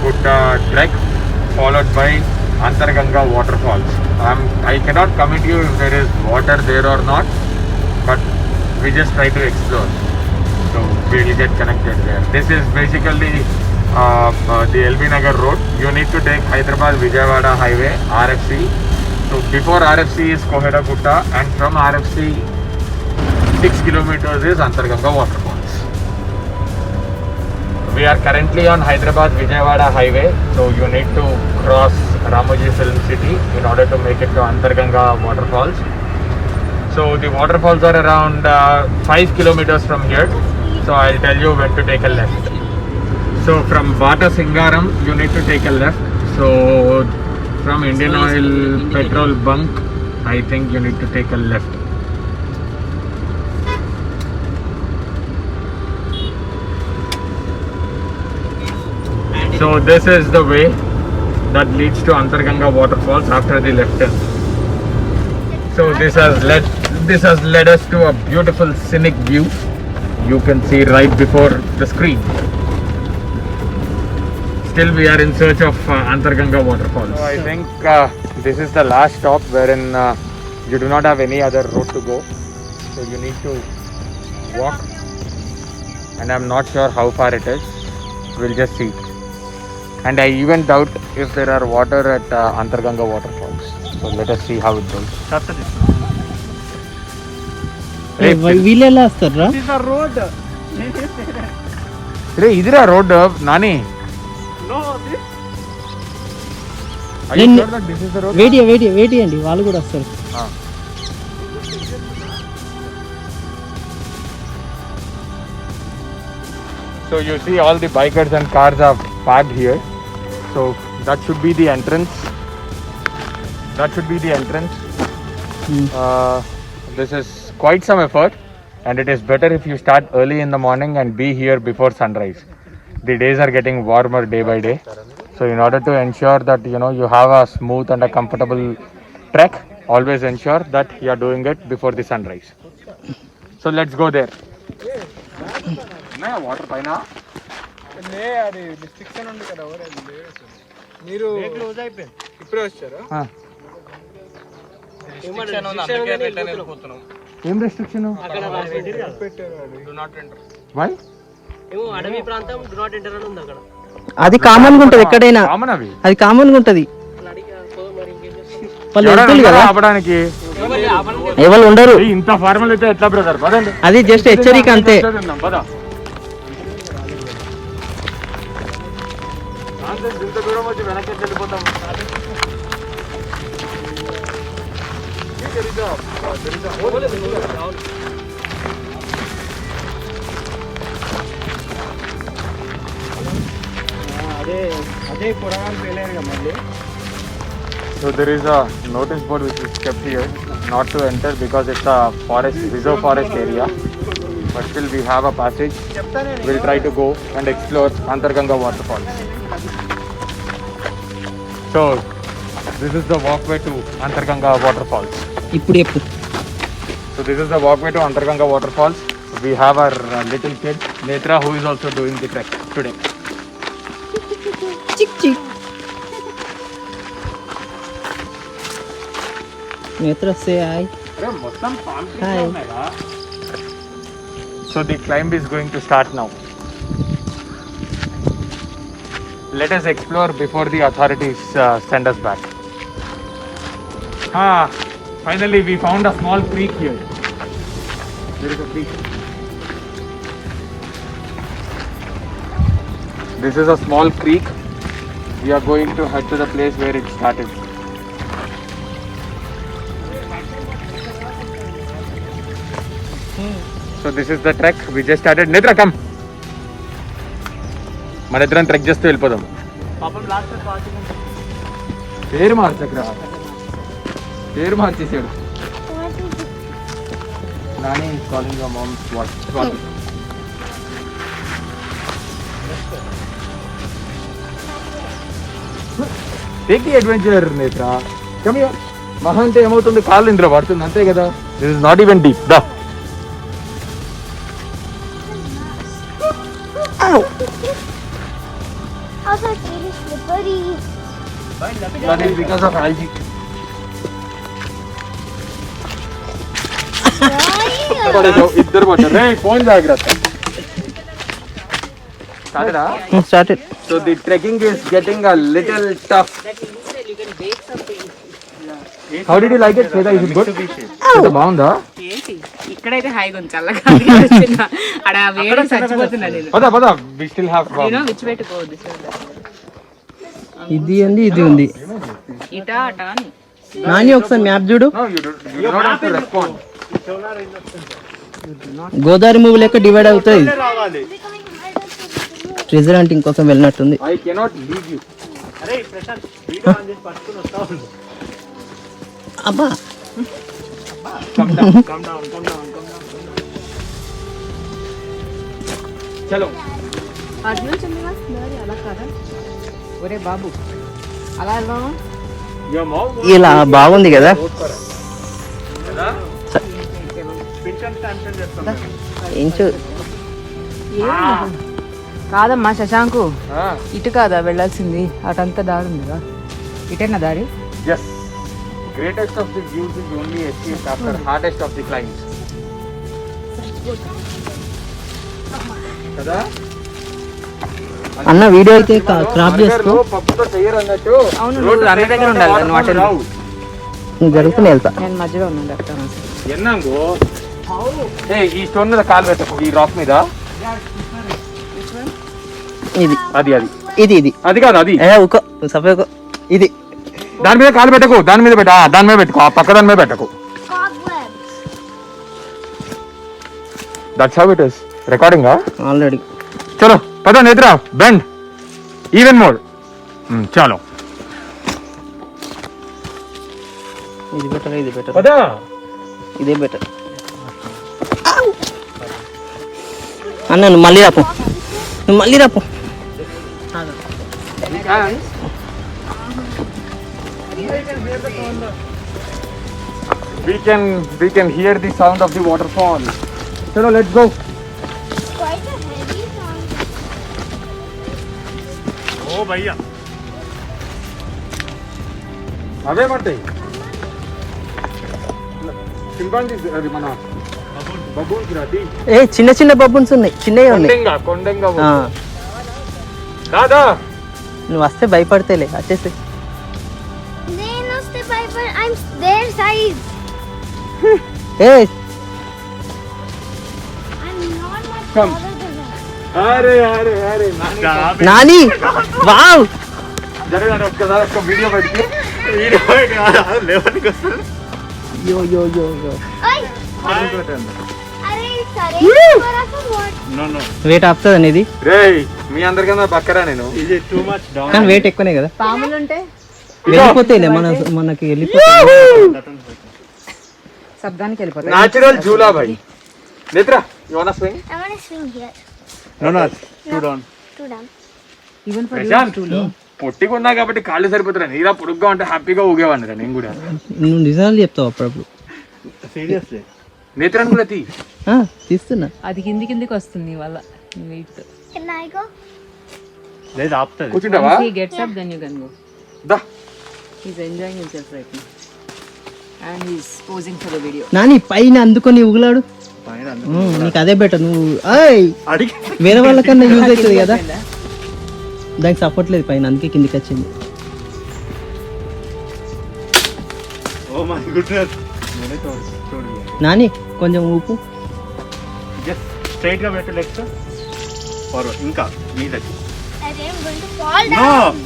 Gutta trek, followed by Antarganga waterfalls. I cannot commit you if there is water there or not, but we just try to explore. So we will get connected there. This is basically the LB Nagar road. You need to take Hyderabad Vijayawada highway, RFC. So before RFC is Kohera Gutta, and from RFC 6 kilometers is Antarganga waterfalls. We are currently on Hyderabad Vijayawada highway, so you need to cross Ramoji Film City in order to make it to Antarganga waterfalls. So the waterfalls are around 5 kilometers from here. So I'll tell you when to take a left. So from Bata Singaram you need to take a left. So from Indian Oil petrol bunk, I think you need to take a left. So this is the way that leads to Antarganga waterfalls after the left turn. So this has led us to a beautiful scenic view. You can see right before the screen. Still we are in search of Antarganga waterfalls. So I think this is the last stop wherein you do not have any other road to go. So you need to walk, and I'm not sure how far it is. We'll just see. And I even doubt if there are water at Antarganga waterfalls. So let us see how it goes. వీళ్ళెలా వస్తారా? రే ఇదిరా road Nani. Wait అండి, వాళ్ళు కూడా వస్తారు. So you see all the bikers and cars are parked here. So that should be the entrance. This is quite some effort, and it is better if you start early in the morning and be here before sunrise. The days are getting warmer day by day. So in order to ensure that you have a smooth and a comfortable trek, always ensure that you are doing it before the sunrise. So let's go there. Water పైన అది restriction ఉంది కదా, మీరు ఇప్పుడే వచ్చారా? ఏం restriction? Why? అది common గా ఉంటది ఎక్కడైనా, అది కామన్ గా ఉంటది. ఆపడానికి ఎవరు ఉండరు. ఇంత ఫార్మల్ అయితే ఎట్లా బ్రదర్? పదండి, అది జస్ట్ హెచ్చరిక అంతే. ఇంత దూరం వచ్చి వెనక్కి వెళ్ళిపోతాం. అదే కూరగాయలు పేలేరు కదా మళ్ళీ. So there is a notice board which is kept here not to enter because it's a forest, reserve forest area. But still we have a passage. We'll try to go and explore Antarganga waterfalls. So this is the walkway to Antarganga waterfalls. So this is the walkway to Antarganga waterfalls. We have our little kid Netra, who is also doing the trek today. Chick. Netra, say hi. Hi. So the climb is going to start now. Let us explore before the authorities send us back. Finally we found a small creek here. There is a creek. This is a small creek. We are going to head to the place where it started. So this is the trek we just started. Netra, come. మన ఇద్దరం trek చేస్తూ వెళ్ళిపోదాం. పేరు మార్చేసాడు. Nani is calling your mom what? Take the adventure, Netra. Come here. మహా అంటే ఏమవుతుంది, కాళ్ళు ఇందులో పడుతుంది అంతే కదా. This is not even deep. Da. Also, That is because of algae. ఇద్దరు పడ్డారు. రే ఫోన్ జాగ్రత్త. Started. So the trekking is getting a little tough. How did you like it? Sweta, is it good? బాగుందా? ఇక్కడైతే హాయిగా ఉంది, చల్లగా అక్కడ వేడి చచ్చిపోతున్నా నేను. పద పద, we still have which way to go this ఇది ఉంది, ఇది ఉంది. ఇటా అటా అని. నాని ఒకసారి మ్యాప్ చూడు. No, you don't have to respond. Godavari movie లెక్క డివైడ్ అవుతుంది. ట్రెజర్ హంటింగ్ కోసం వెళ్ళినట్టుంది. I cannot leave you. అబ్బా Come down. చలో. అర్జున్ చంద్రబాబు అలా కాదా? ఒరే బాబు అలా వెళ్దామా? Your mom ఇలా బాగుంది కదా. ఇంచు కాదమ్మా శశాంకు, Ah, ఇటు కాదా వెళ్ళాల్సింది? అటంతా దారి ఉంది కదా, ఇటేనా దారి? yes. Greatest of the views is only achieved after hardest of the climbs. కదా? అన్న వీడియో అయితే క్రాప్ చేసుకో. పప్పుతో చెయ్యరు అన్నట్టు. అవును, నువ్వు అన్న దగ్గర ఉండాలి కదా, నువ్వు అటు వెళ్ళు. నువ్వు జరుగుతూనే వెళ్తా. నేను మధ్యలో ఉన్నాను డాక్టర్. ఎన్నాంగో ఈ స్టోన్ మీద కాలు పెట్టకు, ఈ రాక్ మీద. ఇది అది అది ఇది ఇది అది కాదు, అది ఊకో సపేకో. ఇది దాని మీద కాలు పెట్టకు, దాని మీద పెట్ట, దాని మీద పెట్టుకో, ఆ పక్క దాని మీద పెట్టకు. That's how it is. Recording already. చలో పద నేత్రా, బెండ్ ఈవెన్ మోర్. చలో ఇది బెటర్, ఇది బెటర్, పద. ఇదే బెటర్. అన్న నువ్వు మళ్ళీ రాపు, నువ్వు మళ్ళీ Rao. We can hear the sound of the waterfall. Chalo, let's go. Quite a heavy sound. ఓ భయ్యా, అవే పట్టాయి. చింపాంజీ అది మన బబూన్స్ రాది. చిన్న చిన్న బబ్బున్స్ ఉన్నాయి, చిన్నవి ఉన్నాయి. కొండంగా ఆ, కాదా? నువ్వు వస్తే భయపడితేలే వచ్చేసి. They know step by but I'm their size. A I'm not much Come. taller than them. అరే అరే అరే నాని వావ్. జరగండి ఒక్కసారి ఒక్క వీడియో పెట్టి. యో యో యో యో. Oi! Arey, sorry. For us or what? Weight ఆపుతుంది అనేది, రేయ్ మీ అందరికన్నా బక్కరా నేను. కానీ వెయిట్ ఎక్కువనే కదా. పాములు ఉంటే వెళ్ళిపోతాయిలే, మనకి వెళ్ళిపోతాయి. శబ్దానికి వెళ్ళిపోతాయి. న్యాచురల్ జూలా భాయ్. Netra you want swing? I want to swing here. No, two down. Two down. Even for Prashant పొట్టిగా ఉన్నా కాబట్టి కాళ్ళు సరిపోతున్నా. నీలా పొడుగ్గా ఉంటే హ్యాపీగా ఊగేవాడిని రా నేను కూడా. నువ్వు నిజాలు చెప్తావు అప్పుడప్పుడు. Seriously. నేత్రాన్ని కూడా తీ. తీస్తున్నా. అది కిందికి వస్తుంది వల్ల వెయిట్. Can I go? లేదు ఆపుతుంది. కూర్చుంటావా? He gets up, then you can go. The. He's enjoying himself right now. And he's posing for the video. Nani పైన అందుకొని ఊగులాడు. నీకు అదే బెటర్. నువ్వు వేరే వాళ్ళకన్నా యూజ్ అవుతుంది కదా, దానికి సపోర్ట్ లేదు పైన, అందుకే కిందికి వచ్చింది. Oh my goodness. నాని కొంచెం ఊపు. జస్ట్ స్ట్రైట్ గా పెట్టు, లెగ్స్ ఫార్వర్డ్, ఇంకా మీదకి. Arey, I'm going to fall no down.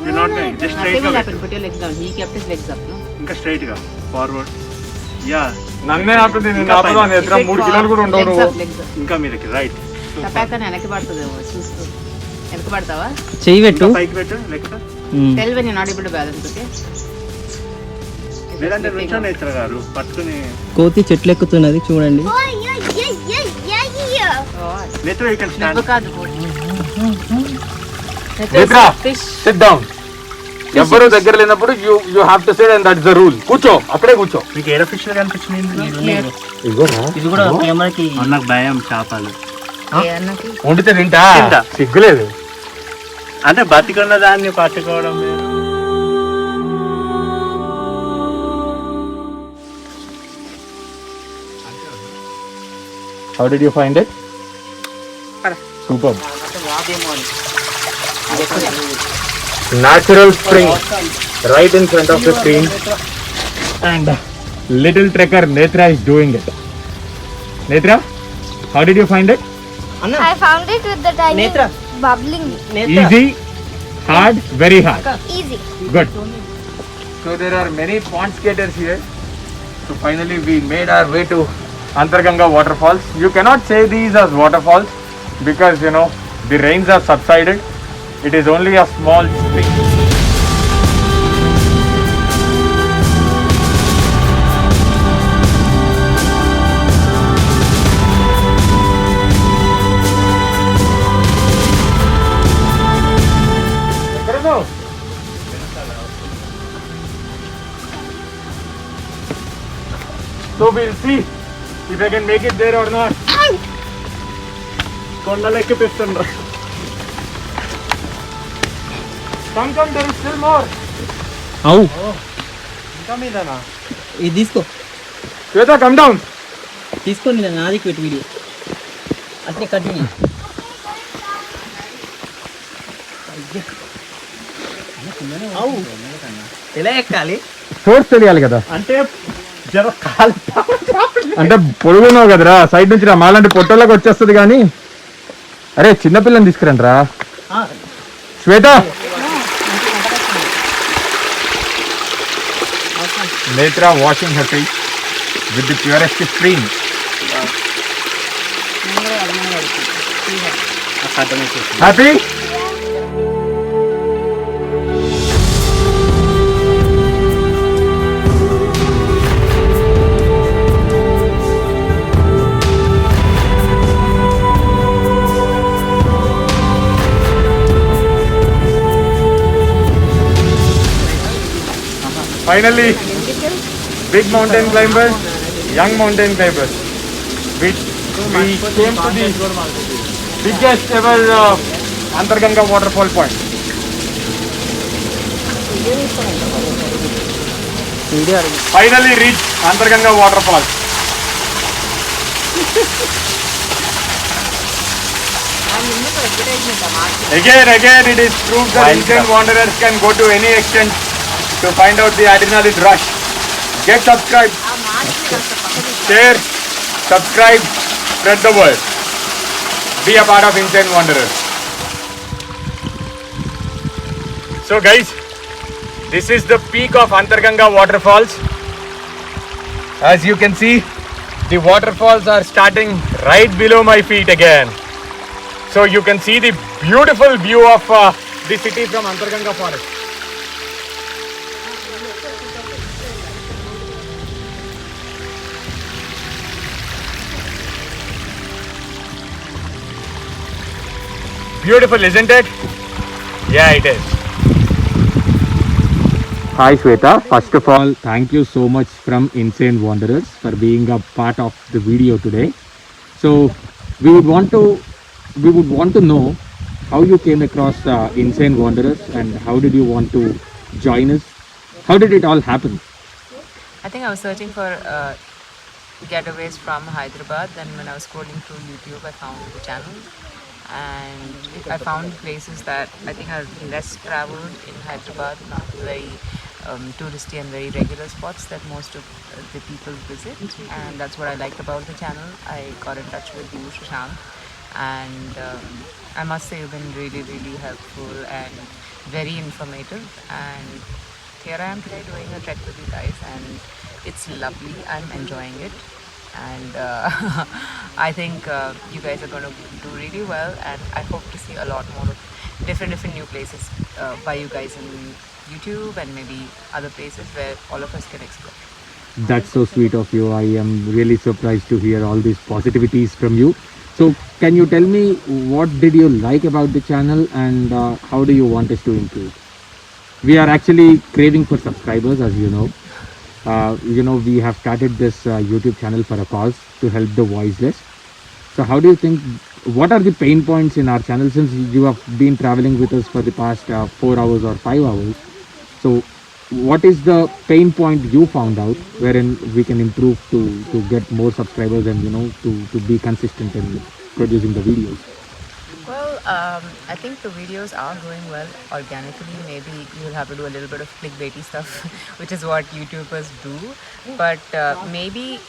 You not going. Just straight Nothing గా will పెట్టు, happen. Put your legs down. He kept his legs up, no? ఇంకా straight గా ఫార్వర్డ్. యా, నన్నే ఆపుతుంది, నేను ఆపుదా? నేత్రా 3 కిలోలు కూడా ఉండవు Legs నువ్వు. up, legs up. ఇంకా మీదకి రైట్. తప్పాక వెనక్కి పడుతుందేమో చూస్తూ. వెనక్కి పడతావా? చెయ్యి పెట్టు. పైకి పెట్టు legs. Tell when you're not able to balance, okay? లేదంటే నుంచోండి నేత్ర గారు పట్టుకుని. కోతి చెట్లు ఎక్కుతున్నది చూడండి. Oh, yeah. నేత్ర యూ కెన్ స్టాండ్. నువ్వు కాదు. నేత్రా Fish. SIT down. ఎవ్వరు దగ్గర లేనప్పుడు you have to SIT and that's the rule. కూర్చో, అక్కడే కూర్చో. మీకు ఏడ ఫిష్ కనిపించింది? ఇది కూడా కెమెరాకి. నాకు భయం చేపలు. ఏ అన్నకి? వండితే తింటా, తింటా. సిగ్గులేదు. అంటే బతికున్న దాన్ని పట్టుకోవడం వేరు. How did you find it? Superb. Natural spring right in front of the screen, and little trekker Netra is doing it. Netra, how did you find it? అన్న I found it with the tiny Netra. bubbling. నేత్ర Easy, hard, very hard. Easy. Good. So there are many pond skaters here. So finally we made our way to Antarganga waterfalls. You cannot say these as waterfalls because you know the rains are subsided. It is only a small stream. So we'll see if I can make it there or not. కొండలెక్కి పిస్తుండ్రు. Come, there is still more. అవు ఇంకా మీదనా? ఇది తీసుకో Shweta, come down. తీసుకోండి నాది పెట్టు video అట్లే continue. అవు ఎలా ఎక్కాలి? ఫోర్స్ తెలియాలి కదా. అంటే జర కాలు అంటే పొడుగున్నావు కదరా, సైడ్ నుంచి రా, మాలాంటి పొట్టోళ్ళకి వచ్చేస్తుంది కానీ. అరే చిన్నపిల్లని తీసుకురండి రా. శ్వేత, Netra washing her face with the purest stream. Happy? Finally, big mountain climbers, young mountain climbers. We came to the biggest ever Antarganga waterfall point. Finally reached Antarganga waterfall. Again, it is proof that insane wanderers can go to any extent to find out the adrenaline rush. Get subscribed, share, subscribe, spread the word. Be a part of Insane Wanderers. So guys, this is the peak of Antarganga waterfalls. As you can see, the waterfalls are starting right below my feet again. So you can see the beautiful view of the city from Antarganga forest. Beautiful, isn't it? Yeah, it is. Hi Shweta, first of all, thank you so much from Insane Wanderers for being a part of the video today. So we would want to know how you came across Insane Wanderers and how did you want to join us? How did it all happen? I think I was searching for getaways from Hyderabad. Then when I was scrolling through YouTube, I found the channel. And I found places that I think are less traveled in Hyderabad, not very touristy and very regular spots that most of the people visit, and that's what I liked about the channel. I got in touch with you, Shashank, and I must say you've been really, really helpful and very informative, and here I am today doing a trek with you guys, and it's lovely. I'm enjoying it, and I think you guys are going to do really well, and I hope to see a lot more of different new places by you guys in YouTube and maybe other places where all of us can explore. That's so sweet of you. I am really surprised to hear all these positivities from you. So can you tell me what did you like about the channel and how do you want us to improve? We are actually craving for subscribers, as you know. We have started this YouTube channel for a cause to help the voiceless. So how do you think what are the pain points in our channel, since you have been traveling with us for the past 4 hours or 5 hours? So what is the pain point you found out wherein we can improve to get more subscribers and to be consistent in producing the videos? Well, I think the videos are going well organically. Maybe you'll have to do a little bit of clickbaity stuff, which is what YouTubers do. But maybe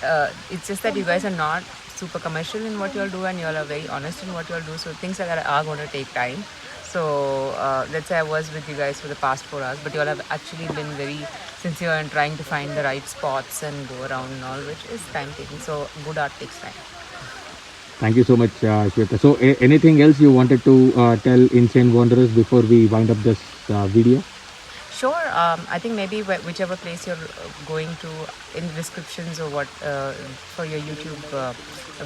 it's just that you guys are not super commercial in what you all do, and you all are very honest in what you all do. So things like that are going to take time. So let's say I was with you guys for the past 4 hours, but you all have actually been very sincere in trying to find the right spots and go around and all, which is time taking. So good art takes time. Thank you so much, Shweta. So anything else you wanted to tell Insane Wanderers before we wind up this video? Sure. I think maybe whichever place you're going to, in the descriptions or what for your YouTube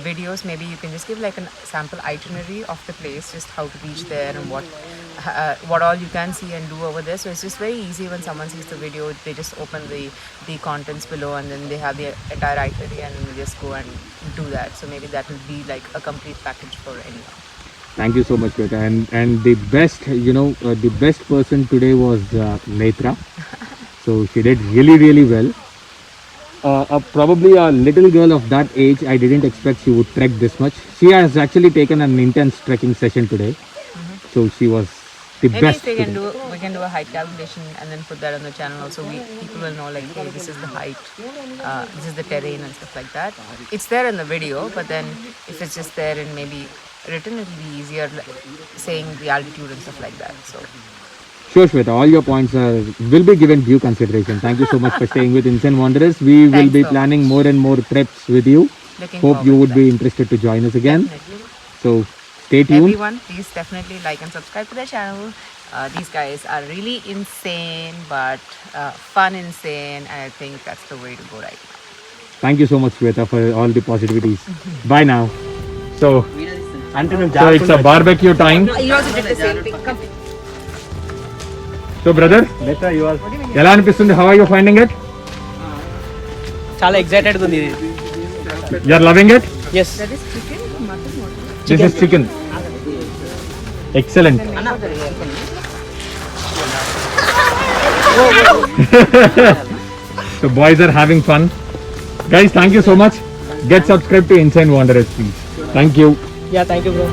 videos, maybe you can just give like a sample itinerary of the place, just how to reach there and what all you can see and do over there. So it's just very easy when someone sees the video, they just open the contents below and then they have the entire itinerary and they just go and do that. So maybe that will be like a complete package for anyone. Thank you so much, Shweta. And the best, the best person today was Netra. So she did really well. Probably a little girl of that age, I didn't expect she would trek this much. She has actually taken an intense trekking session today. So she was the Maybe best. if we can do a height calculation and then put that on the channel also. People will know like, hey, this is the height, this is the terrain and stuff like that. It's there in the video, but then if it's just there and maybe written, it'll be easier saying the altitude and stuff like that. So Sure, Shweta, all your points will be given due consideration. Thank you so much for staying with Insane Wanderers. We will Thanks be so planning more and more trips with you. looking Hope forward you to would that. be interested to join us again. Definitely. So stay tuned. Everyone, please definitely like and subscribe to the channel. These guys are really insane, but fun insane, and I think that's the way to go right now. Thank you so much, Shweta, for all the positivities. Bye now. So it's a barbecue time. You also did the same thing. Come. So brother, Netra, you are ఎలా అనిపిస్తుంది? How are you finding it? చాలా excited ఉంది You are loving it? Yes That is chicken, mutton, what? This is chicken. Excellent. So boys are having fun. Guys, thank you so much. Get subscribed to Insane Wanderers, please. Thank you. Yeah thank you bro.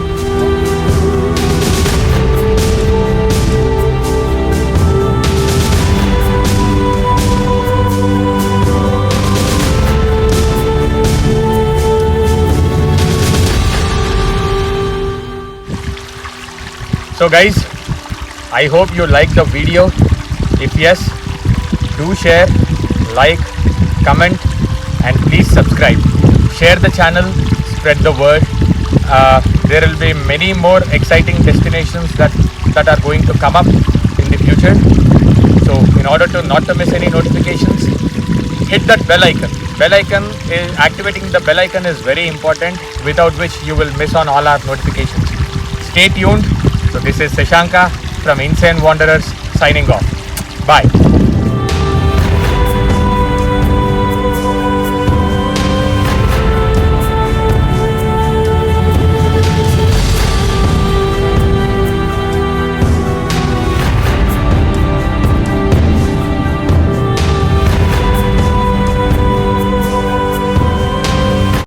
So guys, I hope you liked the video. If yes, do share, like, comment and please subscribe. Share the channel, spread the word. There will be many more exciting destinations that are going to come up in the future. So in order to not to miss any notifications, hit that bell icon. Activating the bell icon is very important, without which you will miss on all our notifications. Stay tuned. So this is Sashanka from Insane Wanderers signing off. Bye.